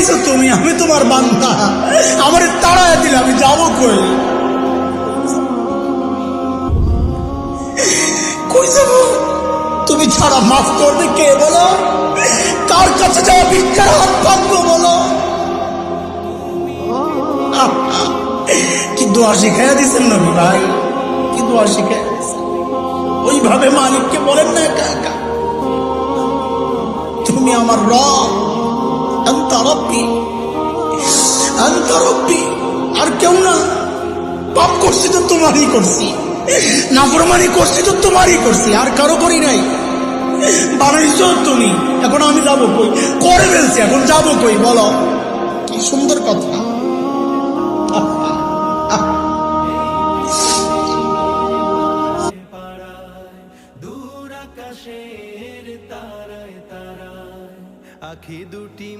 বানাইছো তুমি, আমি তোমার বান্দা, আমার তাড়ায় দিলে আমি যাবো কই? কই যাবো? তুমি ছাড়া মাফ করবে কে বলো? কার কাছে যাওয়া ভিক্ষার হাত পাবো বলো? কি দোয়া শিখাইয়া দিচ্ছেন নবী ভাই, কি দোয়া শিখাইয়া দিচ্ছেন। ওইভাবে মালিককে বলেন না, একা একা তুমি আমার রব, আনতা রব্বি, আনতা রব্বি, আর কেউ না। পাপ করছি তো তোমারই করছি, নাফরমানি করছি তো তোমারই করছি, আর কারো করি নাই। বানাইছো তুমি, এখন আমি যাবো কই? করে ফেলছি, এখন যাবো কই বলো? কি সুন্দর কথা। দূর আকাশের তারায় তারায় আখি দুটি